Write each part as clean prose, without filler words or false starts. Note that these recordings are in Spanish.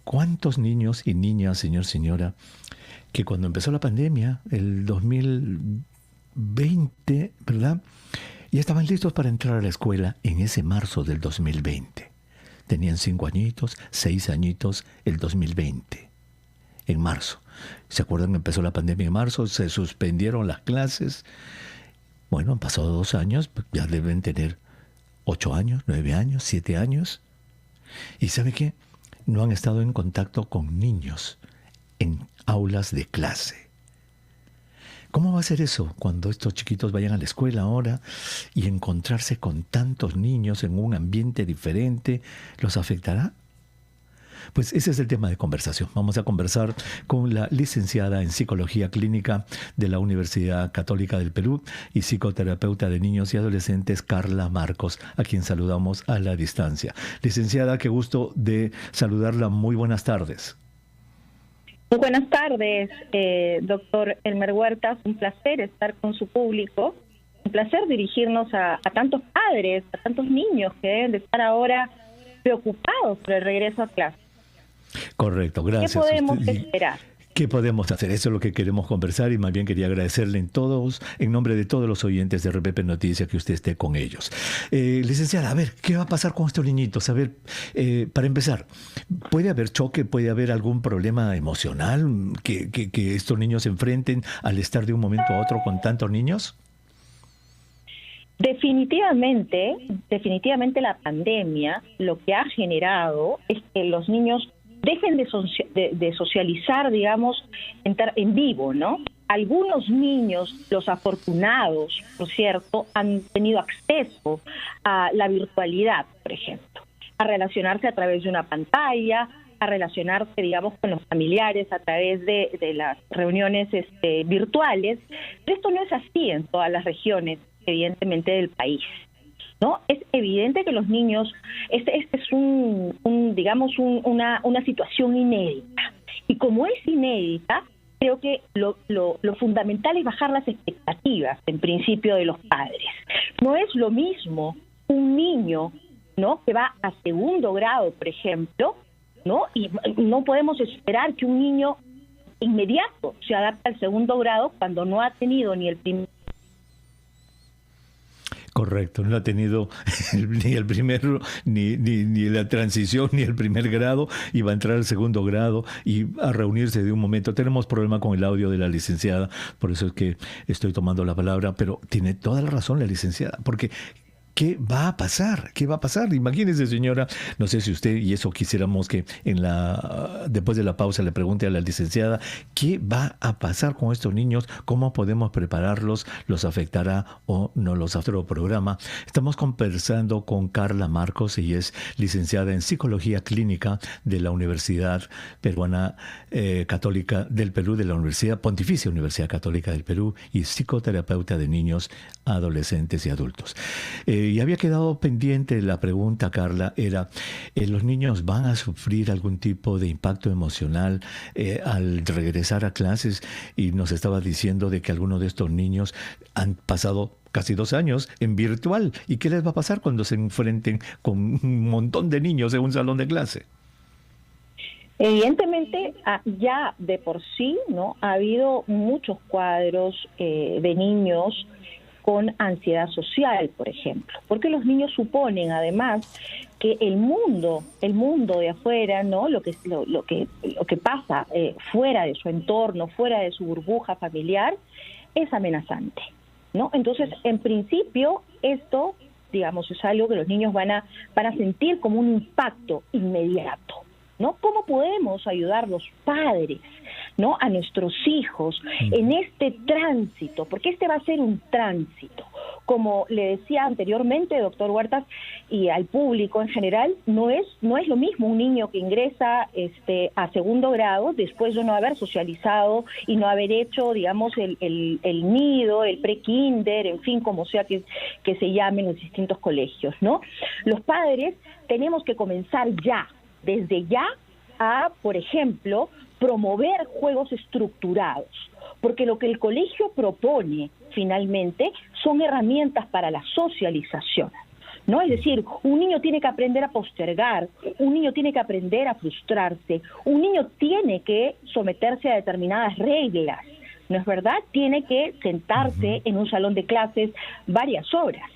cuántos niños y niñas, señor, señora, que cuando empezó la pandemia, el 2020, ¿verdad? Ya estaban listos para entrar a la escuela en ese marzo del 2020. Tenían 5 añitos, 6 añitos, el 2020, en marzo. ¿Se acuerdan que empezó la pandemia en marzo? Se suspendieron las clases. Bueno, han pasado 2 años, ya deben tener 8 años, 9 años, 7 años. ¿Y sabe qué? No han estado en contacto con niños en aulas de clase. ¿Cómo va a ser eso cuando estos chiquitos vayan a la escuela ahora y encontrarse con tantos niños en un ambiente diferente? ¿Los afectará? Pues ese es el tema de conversación. Vamos a conversar con la licenciada en Psicología Clínica de la Universidad Católica del Perú y psicoterapeuta de niños y adolescentes, Carla Marcos, a quien saludamos a la distancia. Licenciada, qué gusto de saludarla. Muy buenas tardes. Muy buenas tardes, doctor Elmer Huertas. Un placer estar con su público. Un placer dirigirnos a tantos padres, a tantos niños que deben de estar ahora preocupados por el regreso a clase. Correcto, gracias. ¿Qué podemos esperar? ¿Qué podemos hacer? Eso es lo que queremos conversar y más bien quería agradecerle en nombre de todos los oyentes de RPP Noticias, que usted esté con ellos. Licenciada, a ver, ¿qué va a pasar con estos niñitos? A ver, para empezar, ¿puede haber choque? ¿Puede haber algún problema emocional que estos niños se enfrenten al estar de un momento a otro con tantos niños? Definitivamente la pandemia lo que ha generado es que los niños dejen de socializar, digamos, en vivo, ¿no? Algunos niños, los afortunados, por cierto, han tenido acceso a la virtualidad, por ejemplo, a relacionarse a través de una pantalla, a relacionarse, digamos, con los familiares a través de las reuniones virtuales. Pero esto no es así en todas las regiones, evidentemente, del país, ¿no? Es evidente que los niños, este es una situación inédita. Y como es inédita, creo que lo fundamental es bajar las expectativas, en principio, de los padres. No es lo mismo un niño, ¿no?, que va a segundo grado, por ejemplo, ¿no? Y no podemos esperar que un niño inmediato se adapte al segundo grado cuando no ha tenido ni el primer. Correcto, no ha tenido ni el primero, ni la transición, ni el primer grado, y va a entrar al segundo grado y a reunirse de un momento. Tenemos problema con el audio de la licenciada, por eso es que estoy tomando la palabra, pero tiene toda la razón la licenciada, porque ¿qué va a pasar? ¿Qué va a pasar? Imagínese, señora, no sé si usted, y eso quisiéramos que después de la pausa le pregunte a la licenciada, ¿qué va a pasar con estos niños? ¿Cómo podemos prepararlos? ¿Los afectará o no los afectará el programa? Estamos conversando con Carla Marcos, ella es licenciada en Psicología Clínica de la Universidad Peruana Católica del Perú, de la Pontificia Universidad Católica del Perú, y psicoterapeuta de niños, adolescentes y adultos. Y había quedado pendiente la pregunta, Carla, era, ¿los niños van a sufrir algún tipo de impacto emocional al regresar a clases? Y nos estaba diciendo de que algunos de estos niños han pasado casi 2 años en virtual. ¿Y qué les va a pasar cuando se enfrenten con un montón de niños en un salón de clase? Evidentemente, ya de por sí, ¿no?, ha habido muchos cuadros de niños con ansiedad social, por ejemplo, porque los niños suponen, además, que el mundo de afuera, ¿no?, lo que pasa fuera de su entorno, fuera de su burbuja familiar, es amenazante, ¿no? Entonces, en principio, esto, digamos, es algo que los niños van a sentir como un impacto inmediato, ¿no? ¿Cómo podemos ayudar los padres, ¿no?, a nuestros hijos en este tránsito? Porque este va a ser un tránsito. Como le decía anteriormente, doctor Huertas, y al público en general, no es lo mismo un niño que ingresa a segundo grado después de no haber socializado y no haber hecho, digamos, el nido, el pre-kinder, en fin, como sea que se llamen los distintos colegios, ¿no? Los padres tenemos que comenzar desde ya, a, por ejemplo, promover juegos estructurados, porque lo que el colegio propone finalmente son herramientas para la socialización, ¿no? Es decir, un niño tiene que aprender a postergar, un niño tiene que aprender a frustrarse, un niño tiene que someterse a determinadas reglas, ¿no es verdad? Tiene que sentarse en un salón de clases varias horas,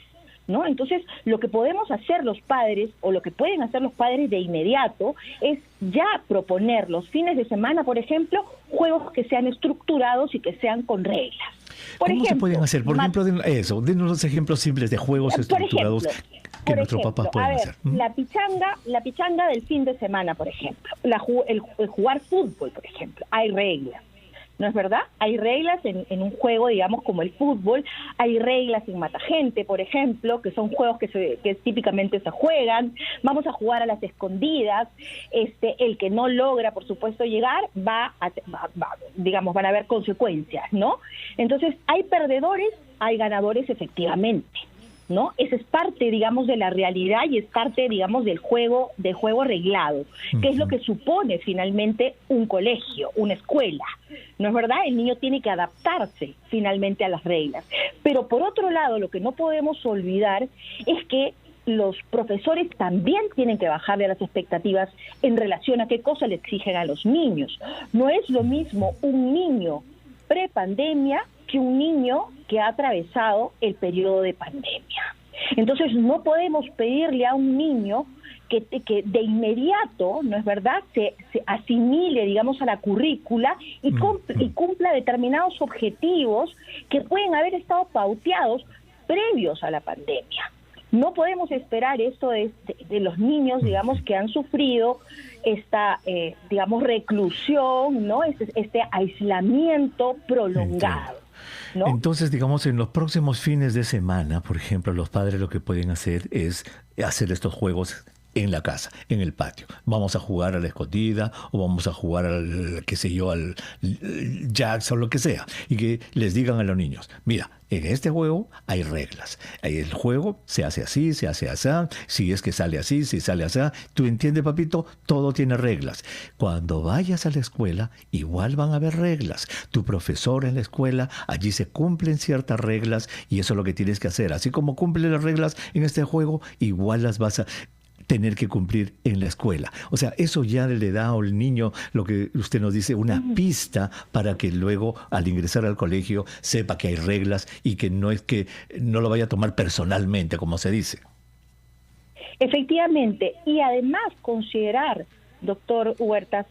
¿no? Entonces, lo que podemos hacer los padres, o lo que pueden hacer los padres de inmediato, es ya proponer los fines de semana, por ejemplo, juegos que sean estructurados y que sean con reglas. ¿Cómo se pueden hacer? Por ejemplo, denos los ejemplos simples de juegos estructurados que nuestros papás pueden hacer. La pichanga del fin de semana, por ejemplo, el jugar fútbol, por ejemplo, hay reglas. ¿No es verdad? Hay reglas en un juego, digamos, como el fútbol, hay reglas en Matagente, por ejemplo, que son juegos que típicamente se juegan. Vamos a jugar a las escondidas. El que no logra, por supuesto, llegar, digamos, van a haber consecuencias, ¿no? Entonces, hay perdedores, hay ganadores, efectivamente, ¿no? Esa es parte, digamos, de la realidad y es parte, digamos, del juego reglado, que es lo que supone finalmente un colegio, una escuela, ¿no es verdad? El niño tiene que adaptarse finalmente a las reglas. Pero por otro lado, lo que no podemos olvidar es que los profesores también tienen que bajarle a las expectativas en relación a qué cosa le exigen a los niños. No es lo mismo un niño prepandemia que un niño que ha atravesado el periodo de pandemia. Entonces no podemos pedirle a un niño que de inmediato, ¿no es verdad?, se asimile, digamos, a la currícula y cumpla determinados objetivos que pueden haber estado pauteados previos a la pandemia. No podemos esperar esto de los niños, digamos, que han sufrido esta, digamos, reclusión, ¿no? Este aislamiento prolongado, ¿no? Entonces, digamos, en los próximos fines de semana, por ejemplo, los padres lo que pueden hacer es hacer estos juegos en la casa, en el patio. Vamos a jugar a la escondida o vamos a jugar al, qué sé yo, al jacks o lo que sea. Y que les digan a los niños, mira, en este juego hay reglas. El juego se hace así, se hace así. Si es que sale así, si sale así. ¿Tú entiendes, papito? Todo tiene reglas. Cuando vayas a la escuela, igual van a haber reglas. Tu profesor en la escuela, allí se cumplen ciertas reglas y eso es lo que tienes que hacer. Así como cumplen las reglas en este juego, igual las vas a tener que cumplir en la escuela. O sea, eso ya le da al niño, lo que usted nos dice, una pista para que luego al ingresar al colegio sepa que hay reglas y que no lo vaya a tomar personalmente, como se dice. Efectivamente, y además considerar, doctor Huertas,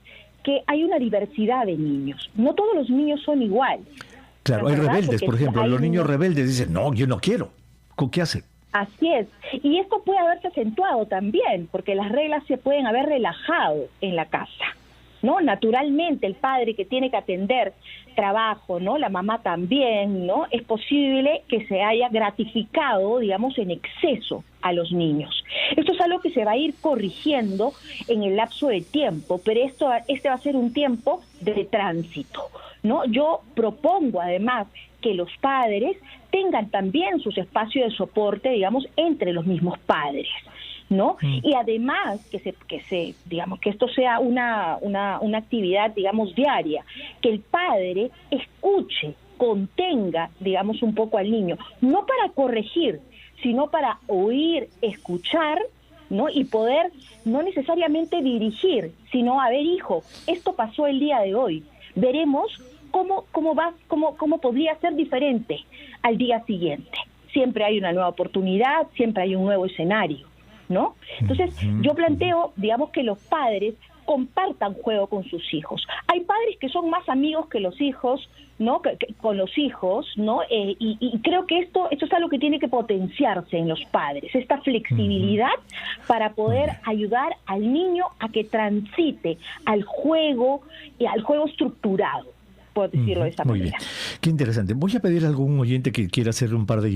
que hay una diversidad de niños. No todos los niños son iguales. Claro, hay rebeldes, por ejemplo. Los niños rebeldes dicen, no, yo no quiero. ¿Qué hacen? Así es, y esto puede haberse acentuado también, porque las reglas se pueden haber relajado en la casa, ¿no? Naturalmente, el padre que tiene que atender trabajo, ¿no? La mamá también, ¿no? Es posible que se haya gratificado, digamos, en exceso a los niños. Esto es algo que se va a ir corrigiendo en el lapso de tiempo, pero este va a ser un tiempo de tránsito, ¿no? Yo propongo, además, que los padres tengan también sus espacios de soporte, digamos, entre los mismos padres, ¿no? Y además digamos, que esto sea una actividad, digamos, diaria, que el padre escuche, contenga, digamos, un poco al niño, no para corregir, sino para oír, escuchar, ¿no? Y poder no necesariamente dirigir, sino, a ver, hijo, esto pasó el día de hoy, veremos cómo podría ser diferente al día siguiente. Siempre hay una nueva oportunidad, siempre hay un nuevo escenario, ¿no? Entonces, yo planteo, digamos, que los padres compartan juego con sus hijos. Hay padres que son más amigos que los hijos, ¿no? Con los hijos, ¿no? Y creo que esto es algo que tiene que potenciarse en los padres, esta flexibilidad para poder ayudar al niño a que transite al juego estructurado, por decirlo de esa manera. Muy bien. Qué interesante. Voy a pedir a algún oyente que quiera hacer un par de